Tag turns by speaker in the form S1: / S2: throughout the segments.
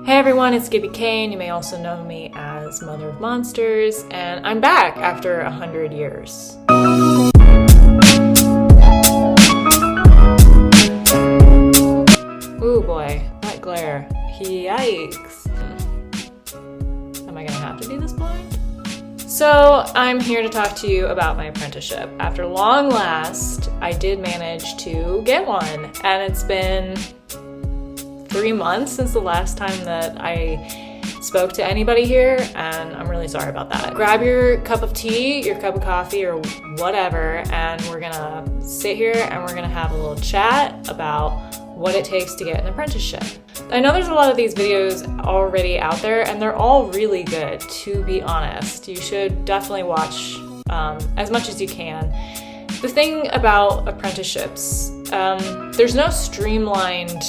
S1: Hey everyone, it's Gibby Kane. You may also know me as Mother of Monsters, and I'm back after 100 years. Ooh boy, that glare. Yikes. Am I gonna have to do this blind? So I'm here to talk to you about my apprenticeship. After long last, I did manage to get one, and it's been 3 months since the last time that I spoke to anybody here, and I'm really sorry about that. Grab your cup of tea, your cup of coffee, or whatever, and we're gonna sit here and we're gonna have a little chat about what it takes to get an apprenticeship. I know there's a lot of these videos already out there, and they're all really good, to be honest. You should definitely watch as much as you can. The thing about apprenticeships, there's no streamlined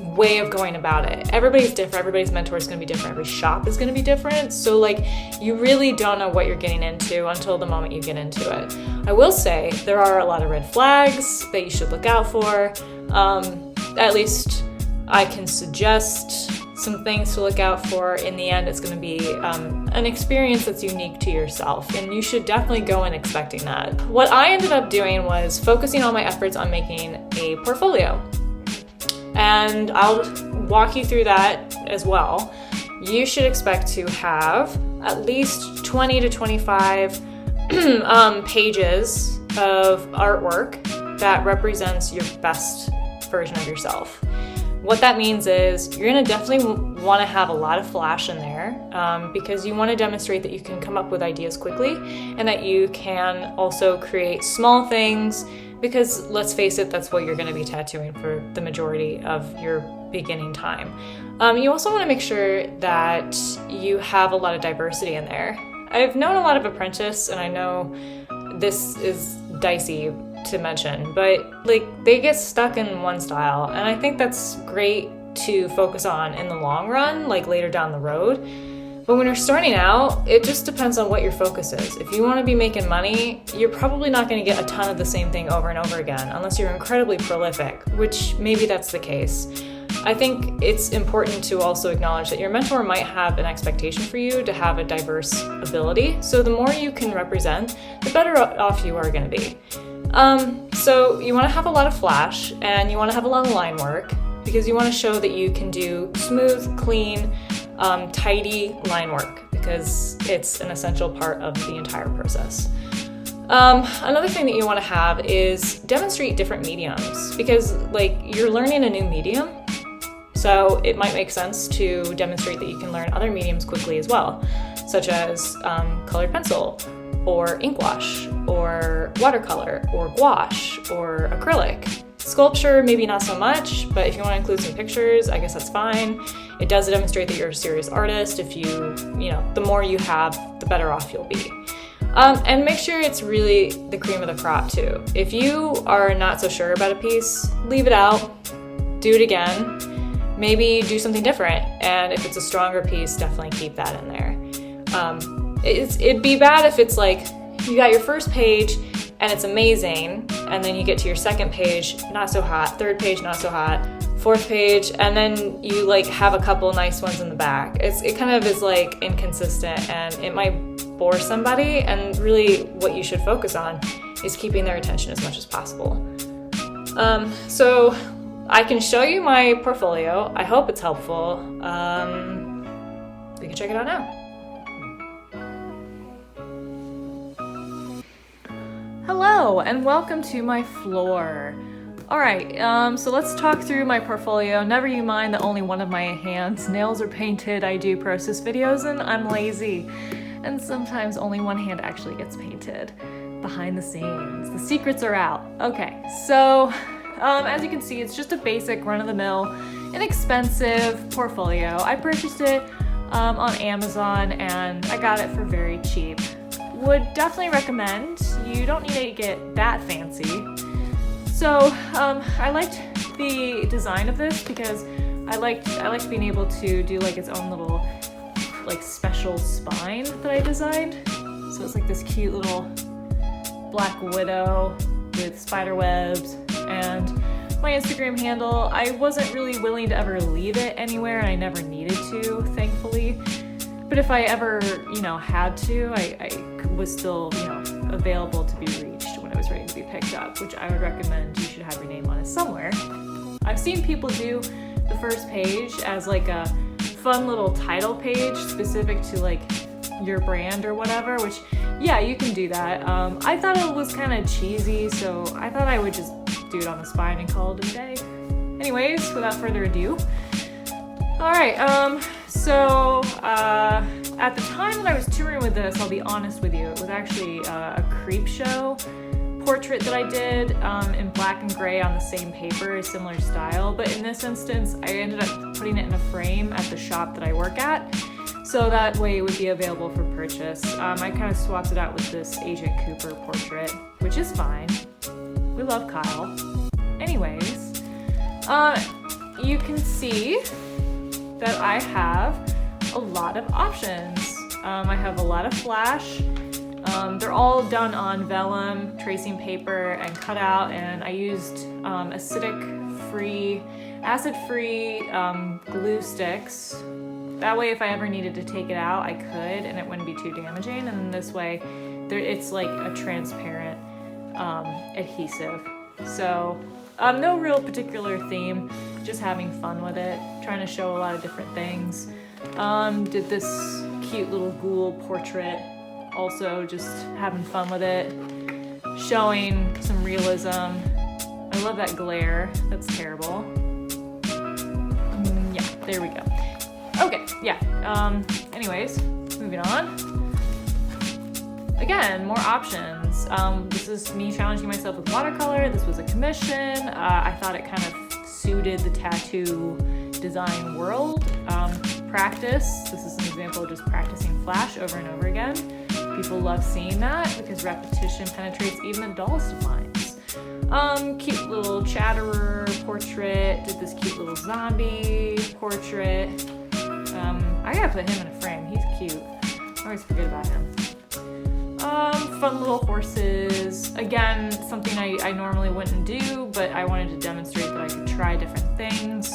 S1: way of going about it. Everybody's different, everybody's mentor is going to be different, every shop is going to be different, so like you really don't know what you're getting into until the moment you get into it. I will say there are a lot of red flags that you should look out for. At least I can suggest some things to look out for. In the end, it's going to be an experience that's unique to yourself, and you should definitely go in expecting that. What I ended up doing was focusing all my efforts on making a portfolio. And I'll walk you through that as well. You should expect to have at least 20 to 25 pages of artwork that represents your best version of yourself. What that means is you're gonna definitely wanna have a lot of flash in there because you wanna demonstrate that you can come up with ideas quickly and that you can also create small things, because let's face it, that's what you're going to be tattooing for the majority of your beginning time. You also want to make sure that you have a lot of diversity in there. I've known a lot of apprentices, and I know this is dicey to mention, but like they get stuck in one style, and I think that's great to focus on in the long run, like later down the road. But when you're starting out, it just depends on what your focus is. If you want to be making money, you're probably not going to get a ton of the same thing over and over again, unless you're incredibly prolific, which maybe that's the case. I think it's important to also acknowledge that your mentor might have an expectation for you to have a diverse ability. So the more you can represent, the better off you are going to be. So you want to have a lot of flash, and you want to have a lot of line work, because you want to show that you can do smooth, clean, tidy line work, because it's an essential part of the entire process. Another thing that you want to have is demonstrate different mediums, because like you're learning a new medium, so it might make sense to demonstrate that you can learn other mediums quickly as well, such as colored pencil, or ink wash, or watercolor, or gouache, or acrylic. Sculpture, maybe not so much, but if you want to include some pictures, I guess that's fine. It does demonstrate that you're a serious artist. If you know, the more you have, the better off you'll be. And make sure it's really the cream of the crop too. If you are not so sure about a piece, leave it out, do it again, maybe do something different. And if it's a stronger piece, definitely keep that in there. It'd be bad if it's like, you got your first page and it's amazing, and then you get to your second page, not so hot, third page, not so hot, fourth page, and then you like have a couple nice ones in the back. It kind of is like inconsistent, and it might bore somebody, and really what you should focus on is keeping their attention as much as possible. So I can show you my portfolio. I hope it's helpful. We can check it out now. Hello, and welcome to my floor. Alright, so let's talk through my portfolio. Never you mind that only one of my hands' nails are painted. I do process videos and I'm lazy. And sometimes only one hand actually gets painted. Behind the scenes. The secrets are out. Okay, so as you can see, it's just a basic run-of-the-mill, inexpensive portfolio. I purchased it on Amazon, and I got it for very cheap. Would definitely recommend. You don't need to get that fancy. So I liked the design of this because I liked being able to do like its own little like special spine that I designed. So it's like this cute little black widow with spider webs, and my Instagram handle. I wasn't really willing to ever leave it anywhere, and I never needed to, thankfully. But if I ever, had to, I was still, available to be reached when it was ready to be picked up, which I would recommend you should have your name on it somewhere. I've seen people do the first page as like a fun little title page specific to like your brand or whatever, which, yeah, you can do that. I thought it was kind of cheesy, so I thought I would just do it on the spine and call it a day. Anyways, without further ado. All right, so at the time that I was touring with this, I'll be honest with you, it was actually a creep show portrait that I did in black and gray on the same paper, a similar style. But in this instance, I ended up putting it in a frame at the shop that I work at, so that way it would be available for purchase. I kind of swapped it out with this Agent Cooper portrait, which is fine. We love Kyle. Anyways, you can see that I have a lot of options. I have a lot of flash. They're all done on vellum, tracing paper, and cutout, and I used acid-free glue sticks. That way, if I ever needed to take it out, I could, and it wouldn't be too damaging. And this way, it's like a transparent adhesive. So no real particular theme, just having fun with it, trying to show a lot of different things. Did this cute little ghoul portrait, also just having fun with it, showing some realism. I love that glare, that's terrible. Yeah, there we go. Okay, yeah, anyways, moving on. Again, more options. This is me challenging myself with watercolor. This was a commission. I thought it kind of suited the tattoo design world. Practice. This is an example of just practicing flash over and over again. People love seeing that because repetition penetrates even the dullest of minds. Cute little chatterer portrait. Did this cute little zombie portrait. I gotta put him in a frame. He's cute. I always forget about him. Fun little horses. Again, something I normally wouldn't do, but I wanted to demonstrate that I could try different things,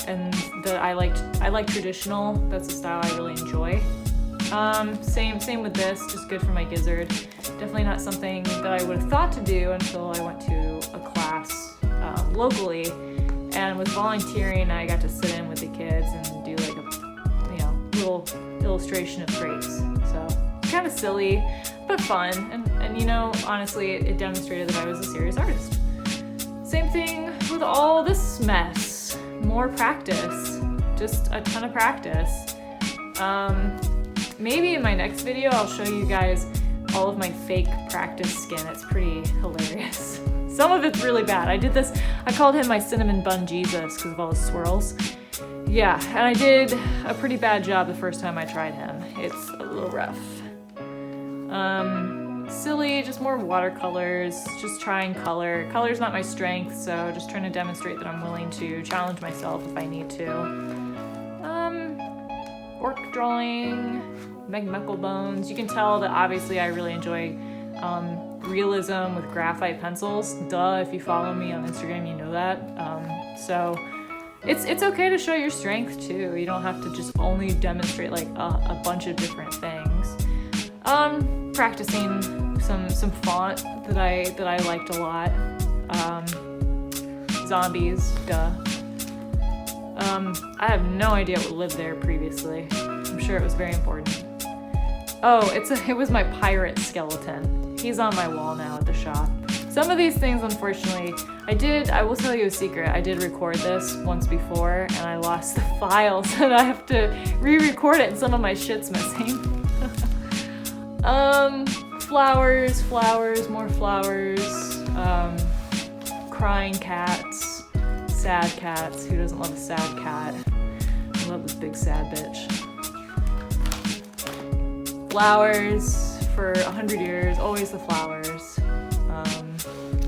S1: and that I like traditional. That's a style I really enjoy. Same with this, just good for my gizzard. Definitely not something that I would have thought to do until I went to a class locally, and with volunteering, I got to sit in with the kids and do like a little illustration of grapes. So kind of silly, but fun, and honestly, it demonstrated that I was a serious artist. Same thing with all this mess. More practice, just a ton of practice. Maybe in my next video, I'll show you guys all of my fake practice skin. It's pretty hilarious. Some of it's really bad. I called him my cinnamon bun Jesus because of all the swirls. Yeah, and I did a pretty bad job the first time I tried him. It's a little rough. Silly, just more watercolors, just trying color. Color's not my strength, so just trying to demonstrate that I'm willing to challenge myself if I need to. Orc drawing, Megmuckle bones. You can tell that obviously I really enjoy realism with graphite pencils. Duh, if you follow me on Instagram, you know that. So it's okay to show your strength too. You don't have to just only demonstrate like a bunch of different things. Practicing some font that I liked a lot. Zombies, duh. I have no idea what lived there previously. I'm sure it was very important. Oh, it was my pirate skeleton. He's on my wall now at the shop. Some of these things, unfortunately, I will tell you a secret. I did record this once before and I lost the files and I have to re-record it and some of my shit's missing. Flowers, more flowers, crying cats, sad cats. Who doesn't love a sad cat? I love this big sad bitch. Flowers for 100 years, always the flowers.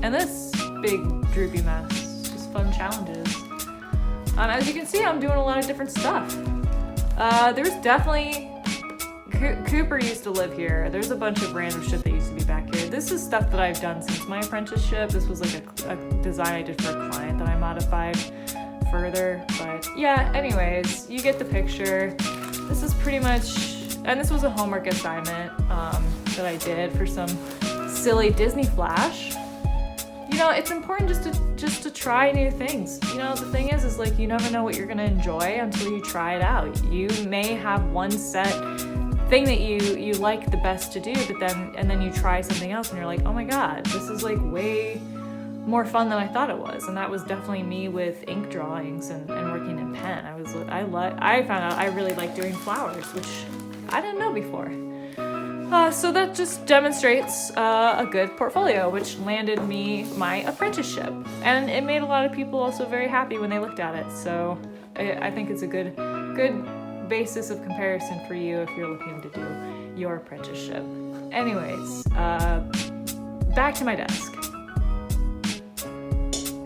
S1: And this big droopy mess, just fun challenges. As you can see, I'm doing a lot of different stuff. There's definitely, Cooper used to live here. There's a bunch of random shit that used to be back here. this is stuff that I've done since my apprenticeship. This was like a design I did for a client that I modified further. But yeah, anyways, you get the picture. This is pretty much, and this was a homework assignment that I did for some silly Disney Flash. You know, it's important just to try new things. You know, the thing is like you never know what you're gonna enjoy until you try it out. You may have one set thing that you like the best to do, but then you try something else and you're like, oh my god, this is like way more fun than I thought it was. And that was definitely me with ink drawings and working in pen. I found out I really like doing flowers, which I didn't know before. So that just demonstrates a good portfolio, which landed me my apprenticeship. And it made a lot of people also very happy when they looked at it. So I think it's a good basis of comparison for you if you're looking to do your apprenticeship. Anyways, back to my desk.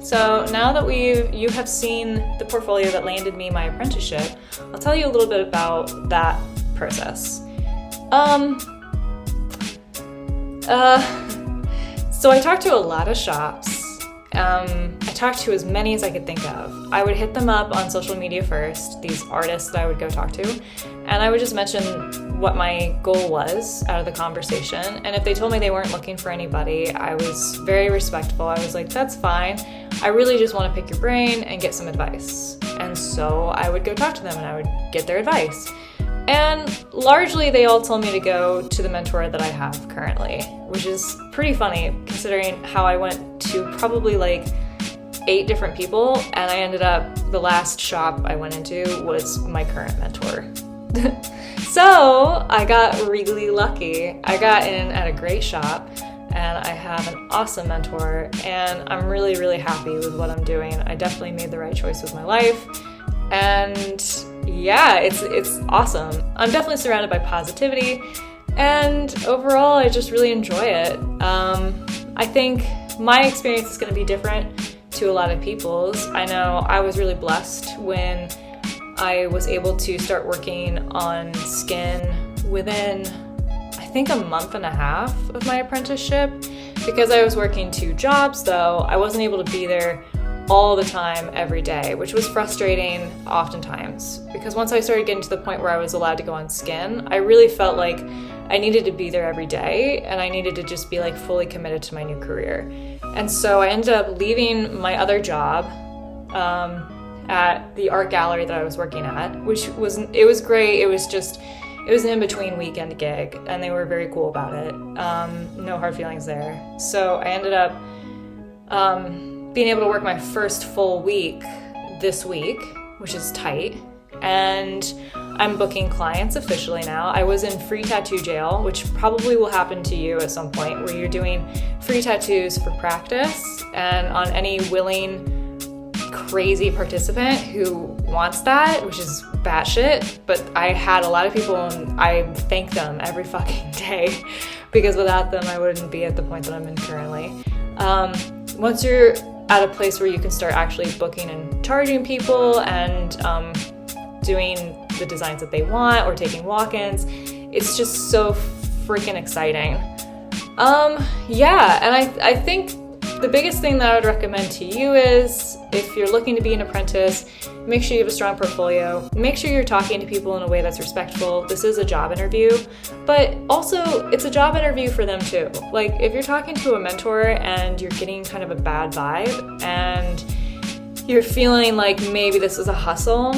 S1: So now that you have seen the portfolio that landed me my apprenticeship, I'll tell you a little bit about that process. So I talked to a lot of shops. I talked to as many as I could think of. I would hit them up on social media first, these artists that I would go talk to, and I would just mention what my goal was out of the conversation. And if they told me they weren't looking for anybody, I was very respectful. I was like, that's fine. I really just want to pick your brain and get some advice. And so I would go talk to them and I would get their advice. And largely they all told me to go to the mentor that I have currently, which is pretty funny considering how I went to probably like 8 different people, and I ended up, the last shop I went into was my current mentor. So I got really lucky. I got in at a great shop and I have an awesome mentor, and I'm really, really happy with what I'm doing. I definitely made the right choice with my life. And yeah, it's awesome. I'm definitely surrounded by positivity, and overall I just really enjoy it. I think my experience is going to be different to a lot of people's. I know I was really blessed when I was able to start working on skin within, I think, a month and a half of my apprenticeship. Because I was working 2 jobs though, I wasn't able to be there all the time every day, which was frustrating oftentimes, because once I started getting to the point where I was allowed to go on skin, I really felt like I needed to be there every day, and I needed to just be like fully committed to my new career. And so I ended up leaving my other job at the art gallery that I was working at, which was great. It was an in-between weekend gig, and they were very cool about it. No hard feelings there. So I ended up being able to work my first full week this week, which is tight. And I'm booking clients officially now. I was in free tattoo jail, which probably will happen to you at some point, where you're doing free tattoos for practice, and on any willing, crazy participant who wants that, which is batshit. But I had a lot of people, and I thank them every fucking day, because without them I wouldn't be at the point that I'm in currently. Once you're at a place where you can start actually booking and charging people and doing the designs that they want or taking walk-ins, it's just so freaking exciting. Yeah, and I think the biggest thing that I would recommend to you is, if you're looking to be an apprentice, make sure you have a strong portfolio. Make sure you're talking to people in a way that's respectful. This is a job interview, but also it's a job interview for them too. Like, if you're talking to a mentor and you're getting kind of a bad vibe and you're feeling like maybe this is a hustle,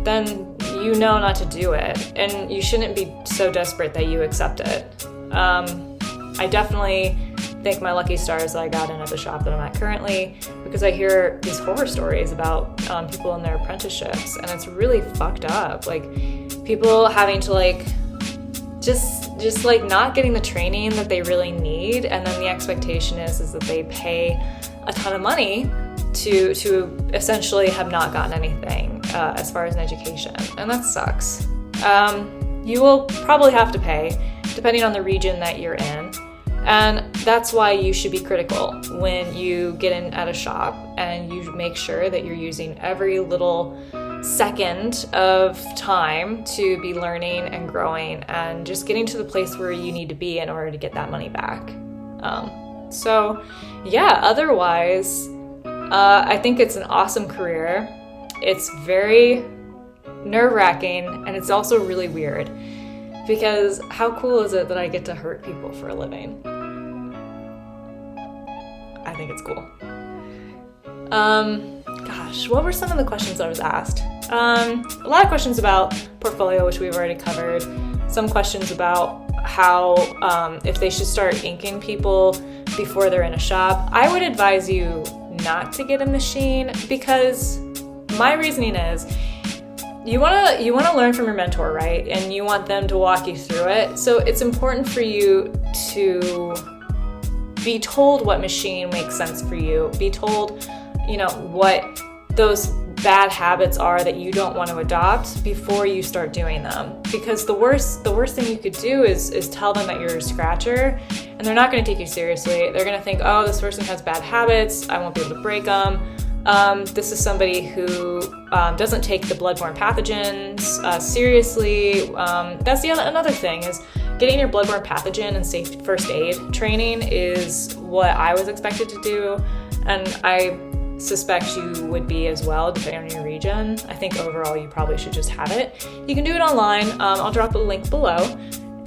S1: then you know not to do it, and you shouldn't be so desperate that you accept it. I definitely thank my lucky stars that I got in at the shop that I'm at currently, because I hear these horror stories about people in their apprenticeships, and it's really fucked up. Like, people having to like just like not getting the training that they really need, and then the expectation is that they pay a ton of money to essentially have not gotten anything as far as an education, and that sucks. You will probably have to pay depending on the region that you're in. And that's why you should be critical when you get in at a shop, and you make sure that you're using every little second of time to be learning and growing and just getting to the place where you need to be in order to get that money back. So yeah, otherwise, I think it's an awesome career. It's very nerve-wracking, and it's also really weird, because how cool is it that I get to hurt people for a living? I think it's cool. Gosh, what were some of the questions I was asked? A lot of questions about portfolio, which we've already covered. Some questions about how, if they should start inking people before they're in a shop. I would advise you not to get a machine, because my reasoning is you want to learn from your mentor, right? And you want them to walk you through it. So it's important for you to be told what machine makes sense for you. Be told, what those bad habits are that you don't want to adopt before you start doing them. Because the worst thing you could do is tell them that you're a scratcher, and they're not going to take you seriously. They're going to think, oh, this person has bad habits, I won't be able to break them. This is somebody who doesn't take the bloodborne pathogens seriously. That's another thing, is getting your bloodborne pathogen and safe first aid training is what I was expected to do, and I suspect you would be as well, depending on your region. I think overall you probably should just have it. You can do it online. I'll drop a link below,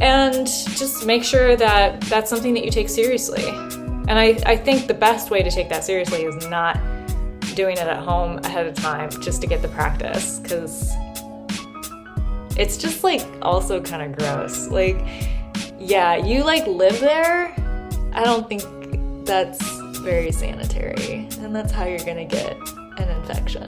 S1: and just make sure that that's something that you take seriously. And I think the best way to take that seriously is not doing it at home ahead of time just to get the practice, because it's just also kind of gross. Yeah, you live there. I don't think that's very sanitary, and that's how you're gonna get an infection.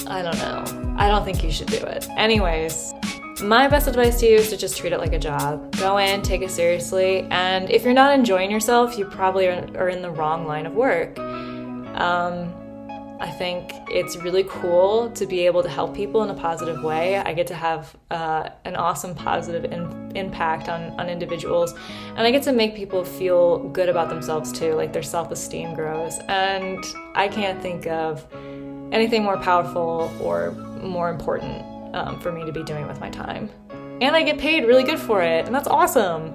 S1: I don't know. I don't think you should do it. Anyways, my best advice to you is to just treat it like a job. Go in, take it seriously, and if you're not enjoying yourself, you probably are in the wrong line of work. I think it's really cool to be able to help people in a positive way. I get to have an awesome positive impact on individuals, and I get to make people feel good about themselves too, their self-esteem grows. And I can't think of anything more powerful or more important for me to be doing with my time. And I get paid really good for it, and that's awesome.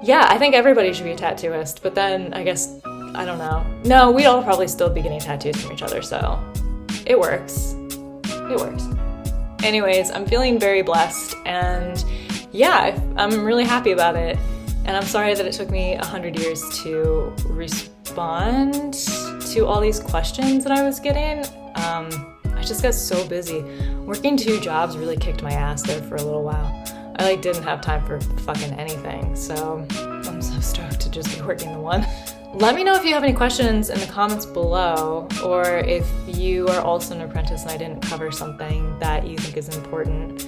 S1: Yeah, I think everybody should be a tattooist, but then I guess, I don't know. No, we'd all probably still be getting tattoos from each other, so it works. It works. Anyways, I'm feeling very blessed, and yeah, I'm really happy about it. And I'm sorry that it took me 100 years to respond to all these questions that I was getting. I just got so busy. Working 2 jobs really kicked my ass there for a little while. I didn't have time for fucking anything, so I'm so stoked to just be working the one. Let me know if you have any questions in the comments below, or if you are also an apprentice and I didn't cover something that you think is important.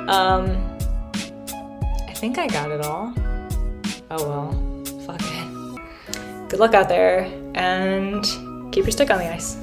S1: I think I got it all. Oh well, fuck it. Good luck out there, and keep your stick on the ice.